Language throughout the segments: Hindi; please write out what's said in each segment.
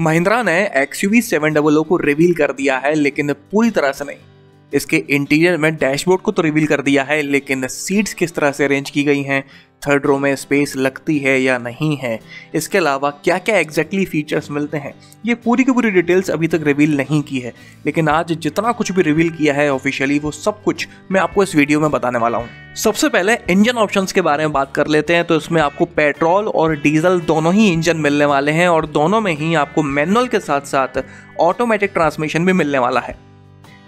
महिंद्रा ने XUV 700 को रिवील कर दिया है, लेकिन पूरी तरह से नहीं। इसके इंटीरियर में डैशबोर्ड को तो रिवील कर दिया है, लेकिन सीट्स किस तरह से अरेंज की गई हैं, थर्ड रो में स्पेस लगती है या नहीं है, इसके अलावा क्या क्या एग्जैक्टली फीचर्स मिलते हैं, ये पूरी की पूरी डिटेल्स अभी तक रिवील नहीं की है। लेकिन आज जितना कुछ भी रिवील किया है ऑफिशियली, वो सब कुछ मैं आपको इस वीडियो में बताने वाला हूँ। सबसे पहले इंजन ऑप्शंस के बारे में बात कर लेते हैं। तो इसमें आपको पेट्रोल और डीजल दोनों ही इंजन मिलने वाले हैं, और दोनों में ही आपको मैनुअल के साथ साथ ऑटोमेटिक ट्रांसमिशन भी मिलने वाला है।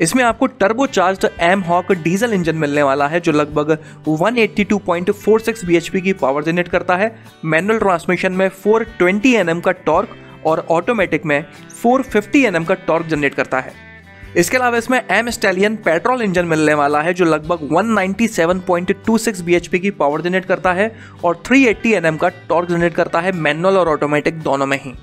इसमें आपको टर्बोचार्ज्ड एमहॉक डीजल इंजन मिलने वाला है, जो लगभग 182.46 bhp की पावर जनरेट करता है। मैनुअल ट्रांसमिशन में 420 Nm का टॉर्क और ऑटोमेटिक में 450 Nm का टॉर्क जनरेट करता है। इसके अलावा इसमें एम स्टैलियन पेट्रोल इंजन मिलने वाला है, जो लगभग 197.26 bhp की पावर जनरेट करता है और 380 Nm का टॉर्क जनरेट करता है, मैनुअल और ऑटोमेटिक दोनों में ही।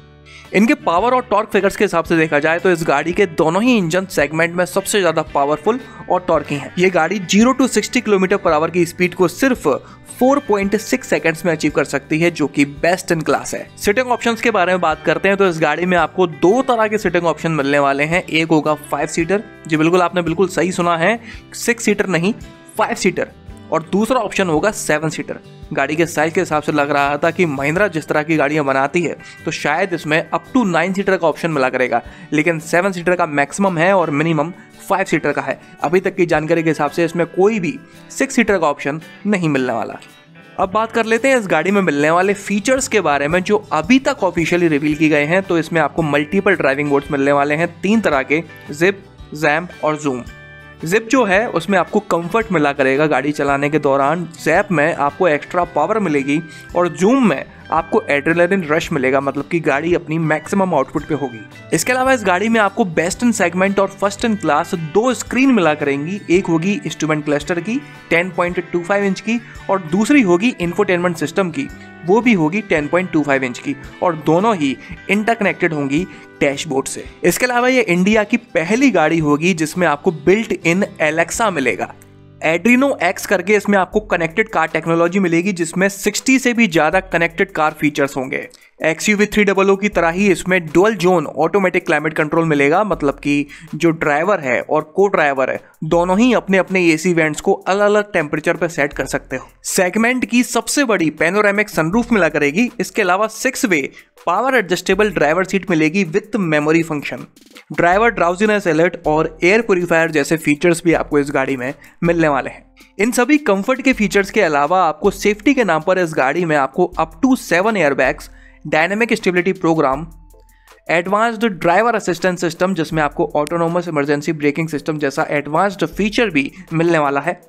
इनके पावर और टॉर्क फिगर्स के हिसाब से देखा जाए तो इस गाड़ी के दोनों ही इंजन सेगमेंट में सबसे ज्यादा पावरफुल और टॉर्की हैं। ये गाड़ी 0 to 60 km/h की स्पीड को सिर्फ 4.6 सेकंड्स में अचीव कर सकती है, जो कि बेस्ट इन क्लास है। सिटिंग ऑप्शंस के बारे में बात करते हैं तो इस गाड़ी में आपको दो तरह के सिटिंग ऑप्शन मिलने वाले हैं। एक होगा 5 सीटर, जी बिल्कुल आपने बिल्कुल सही सुना है, 6 सीटर नहीं 5 सीटर, और दूसरा ऑप्शन होगा 7 सीटर। गाड़ी के साइज के हिसाब से लग रहा था कि महिंद्रा जिस तरह की गाड़ियां बनाती है तो शायद इसमें अप टू 9 सीटर का ऑप्शन मिला करेगा, लेकिन 7 सीटर का मैक्सिमम है और मिनिमम 5 सीटर का है। अभी तक की जानकारी के हिसाब से इसमें कोई भी 6 सीटर का ऑप्शन नहीं मिलने वाला। अब बात कर लेते हैं इस गाड़ी में मिलने वाले फीचर्स के बारे में, जो अभी तक ऑफिशियली रिवील की गए हैं। तो इसमें आपको मल्टीपल ड्राइविंग मोड्स मिलने वाले हैं, 3 तरह के, जिप, जैम और जूम। जिप जो है उसमें आपको कंफर्ट मिला करेगा गाड़ी चलाने के दौरान, जैप में आपको एक्स्ट्रा पावर मिलेगी और जूम में आपको एड्रेनलिन रश मिलेगा, मतलब कि गाड़ी अपनी मैक्सिमम आउटपुट पे होगी। इसके अलावा इस गाड़ी में आपको बेस्ट इन सेगमेंट और फर्स्ट इन क्लास 2 स्क्रीन मिला करेंगी। एक होगी इंस्ट्रूमेंट क्लस्टर की 10.25 इंच की, और दूसरी होगी इंफोटेनमेंट सिस्टम की, वो भी होगी 10.25 इंच की, और दोनों ही इंटरकनेक्टेड होंगी डैशबोर्ड से। इसके अलावा ये इंडिया की पहली गाड़ी होगी जिसमें आपको बिल्ट इन एलेक्सा मिलेगा। एड्रीनो X करके इसमें आपको कनेक्टेड कार टेक्नोलॉजी मिलेगी, जिसमें 60 से भी ज़्यादा कनेक्टेड कार फीचर्स होंगे। XUV 300 की तरह ही इसमें dual zone automatic climate control मिलेगा, मतलब कि जो ड्राइवर है और को ड्राइवर है दोनों ही अपने अपने AC वेंट्स को अलग अलग टेम्परेचर पर सेट कर सकते हो। सेगमेंट की सबसे बड़ी पैनोरामिक सनरूफ मिला करेगी। इसके अलावा 6 वे पावर एडजस्टेबल ड्राइवर सीट मिलेगी with memory function. Driver drowsiness alert और एयर प्यूरीफायर जैसे फीचर्स भी आपको इस गाड़ी में मिलने वाले हैं। इन सभी कंफर्ट के फीचर्स के अलावा आपको सेफ्टी के नाम पर इस गाड़ी में आपको up to 7 airbags, dynamic stability programme, advanced driver assistant system जिसमें आपको ऑटोनोमस इमरजेंसी ब्रेकिंग सिस्टम जैसा एडवांस्ड फीचर भी मिलने वाला है।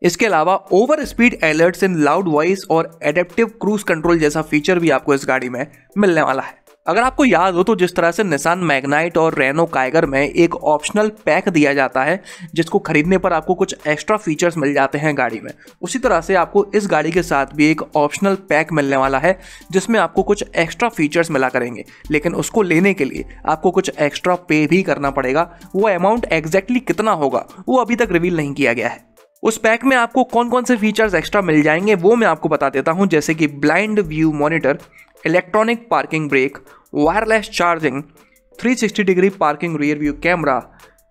इसके अलावा over speed alerts in loud voice और एडेप्टिव क्रूज कंट्रोल जैसा फीचर भी आपको इस गाड़ी में मिलने वाला है। अगर आपको याद हो तो जिस तरह से निसान मैग्नाइट और रेनो काइगर में एक ऑप्शनल पैक दिया जाता है जिसको खरीदने पर आपको कुछ एक्स्ट्रा फीचर्स मिल जाते हैं गाड़ी में, उसी तरह से आपको इस गाड़ी के साथ भी एक ऑप्शनल पैक मिलने वाला है जिसमें आपको कुछ एक्स्ट्रा फीचर्स मिला करेंगे, लेकिन उसको लेने के लिए आपको कुछ एक्स्ट्रा पे भी करना पड़ेगा। वो अमाउंट एग्जैक्टली कितना होगा वो अभी तक रिवील नहीं किया गया है। उस पैक में आपको कौन कौन से फीचर्स एक्स्ट्रा मिल जाएंगे वो मैं आपको बता देता हूं, जैसे कि blind view monitor, electronic parking brake, wireless charging, 360 degree parking rear view camera,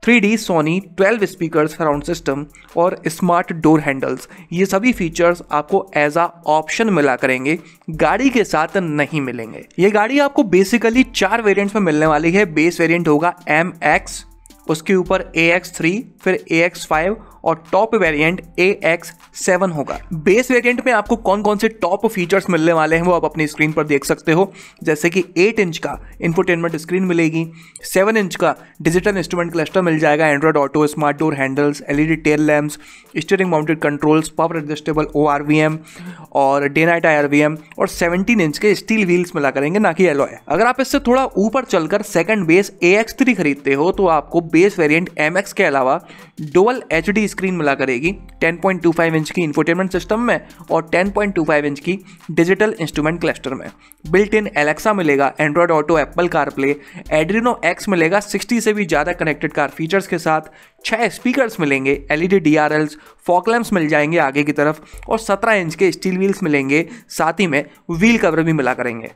3D Sony 12 speakers surround system और स्मार्ट डोर हैंडल्स। ये सभी फीचर्स आपको एज आ ऑप्शन मिला करेंगे, गाड़ी के साथ नहीं मिलेंगे। ये गाड़ी आपको बेसिकली 4 वेरिएंट्स में मिलने वाली है। बेस वेरिएंट होगा MX, उसके ऊपर AX3, फिर AX5 और टॉप वेरिएंट AX7 होगा। बेस वेरिएंट में आपको कौन कौन से टॉप फीचर्स मिलने वाले हैं वो आप अपनी स्क्रीन पर देख सकते हो, जैसे कि 8 इंच का इंफोटेनमेंट स्क्रीन मिलेगी, 7 इंच का डिजिटल इंस्ट्रूमेंट क्लस्टर मिल जाएगा, Android auto, smart door handles, LED tail lamps, steering mounted controls, power adjustable ORVM और डे नाइट IRVM, और 17 इंच के स्टील व्हील्स मिला करेंगे, ना कि एलॉय। अगर आप इससे थोड़ा ऊपर चलकर सेकंड बेस AX3 खरीदते हो तो आपको बेस वेरिएंट MX के अलावा डुअल HD स्क्रीन मिला करेगी, 10.25 इंच की इंफोटेनमेंट सिस्टम में और 10.25 इंच की डिजिटल इंस्ट्रूमेंट क्लस्टर में। बिल्ट इन एलेक्सा मिलेगा, Android auto, Apple CarPlay, Adreno X मिलेगा 60 से भी ज़्यादा कनेक्टेड कार फीचर्स के साथ, 6 स्पीकर्स मिलेंगे, LED DRLs, फॉग लैंप्स मिल जाएंगे आगे की तरफ और 17 इंच के स्टील व्हील्स मिलेंगे, साथ ही में व्हील कवर भी मिला करेंगे।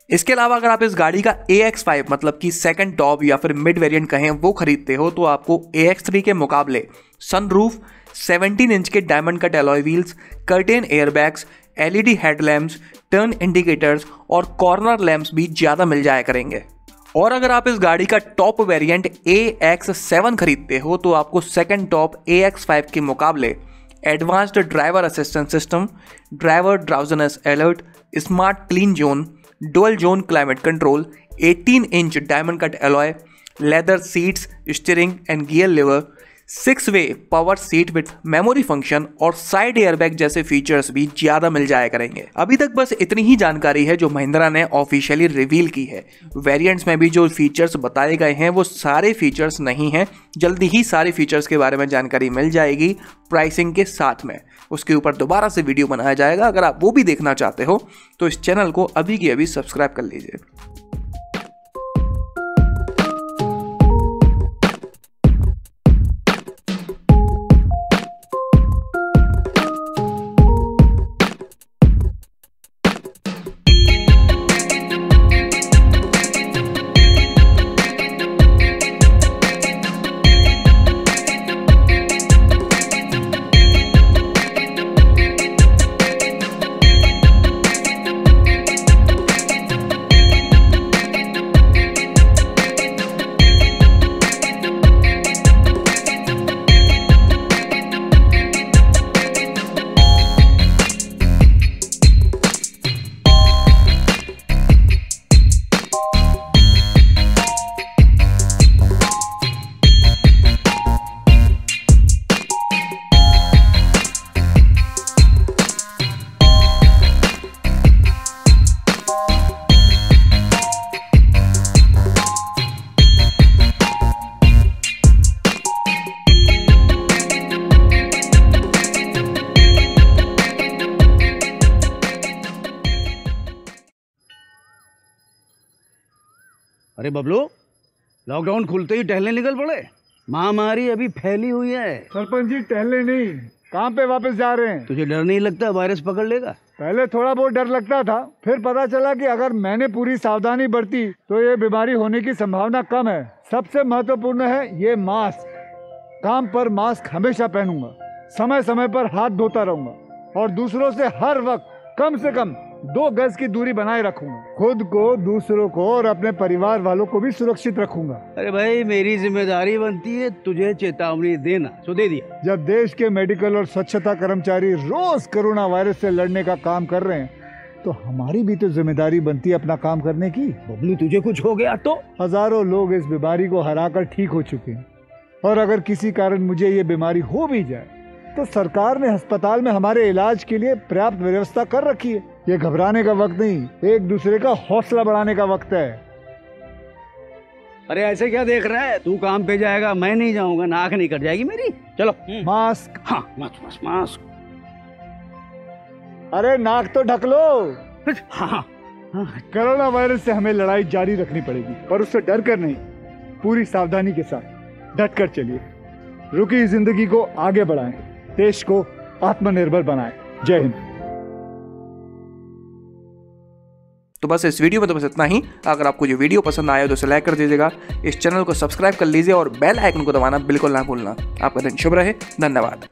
इसके अलावा अगर आप इस गाड़ी का AX5 मतलब कि सेकंड टॉप या फिर मिड वेरिएंट कहें वो खरीदते हो तो आपको AX3 के मुकाबले सनरूफ, 17 इंच के diamond cut alloy wheels, curtain airbags, LED headlamps, turn indicators और कॉर्नर लैंप्स भी ज़्यादा मिल जाया करेंगे। और अगर आप इस गाड़ी का टॉप वेरिएंट AX7 खरीदते हो तो आपको सेकंड टॉप AX5 के मुकाबले advanced driver assistance system, driver drowsiness alert, smart clean zone, dual zone climate control, 18 inch diamond cut alloy, leather seats, steering and gear lever, 6-वे power seat with memory function और साइड एयरबैग जैसे फीचर्स भी ज्यादा मिल जाया करेंगे। अभी तक बस इतनी ही जानकारी है जो महिंद्रा ने ऑफिशियली रिवील की है। वेरिएंट्स में भी जो फीचर्स बताए गए हैं वो सारे फीचर्स नहीं हैं। जल्दी ही सारे फीचर्स के बारे में जानकारी मिल जाएगी प्राइसिंग के साथ में। उसके ऊपर दोबारा से वीडियो बनाया जाएगा। अगर आप वो भी देखना चाहते हो तो इस चैनल को अभी की अभी सब्सक्राइब कर लीजिए। अरे बबलू, लॉकडाउन खुलते ही टहलने निकल पड़े। महामारी अभी फैली हुई है। सरपंच जी टहलने नहीं, काम पे वापस जा रहे हैं। तुझे डर नहीं लगता वायरस पकड़ लेगा? पहले थोड़ा बहुत डर लगता था, फिर पता चला कि अगर मैंने पूरी सावधानी बरती तो ये बीमारी होने की संभावना कम है। सबसे महत्वपूर्ण है ये मास्क। काम पर मास्क हमेशा पहनूंगा, समय समय पर हाथ धोता रहूंगा और दूसरों से हर वक्त कम से कम 2 गज की दूरी बनाए रखूंगा। खुद को, दूसरों को और अपने परिवार वालों को भी सुरक्षित रखूंगा। अरे भाई, मेरी जिम्मेदारी बनती है तुझे चेतावनी देना, तो दे दिया। जब देश के मेडिकल और स्वच्छता कर्मचारी रोज कोरोना वायरस से लड़ने का काम कर रहे हैं तो हमारी भी तो जिम्मेदारी बनती है अपना काम करने की। बबलू, तुझे कुछ हो गया तो? हजारों लोग इस बीमारी को हराकर ठीक हो चुके हैं और अगर किसी कारण मुझे ये बीमारी हो भी जाए तो सरकार ने अस्पताल में हमारे इलाज के लिए पर्याप्त व्यवस्था कर रखी है। ये घबराने का वक्त नहीं, एक दूसरे का हौसला बढ़ाने का वक्त है। अरे ऐसे क्या देख रहा है? तू काम पे जाएगा, मैं नहीं जाऊंगा, नाक नहीं कट जाएगी मेरी। चलो मास्क। हाँ, मास्क मास्क। अरे नाक तो ढक लो। हाँ। कोरोना वायरस से हमें लड़ाई जारी रखनी पड़ेगी, पर उससे डर कर नहीं, पूरी सावधानी के साथ डट कर चलिए। रुकी जिंदगी को आगे बढ़ाएं, देश को आत्मनिर्भर बनाएं। जय हिंद। तो बस इस वीडियो में तो बस इतना ही। अगर आपको ये वीडियो पसंद आया तो इसे लाइक कर दीजिएगा, इस चैनल को सब्सक्राइब कर लीजिए और बेल आइकन को दबाना बिल्कुल ना भूलना। आपका दिन शुभ रहे। धन्यवाद।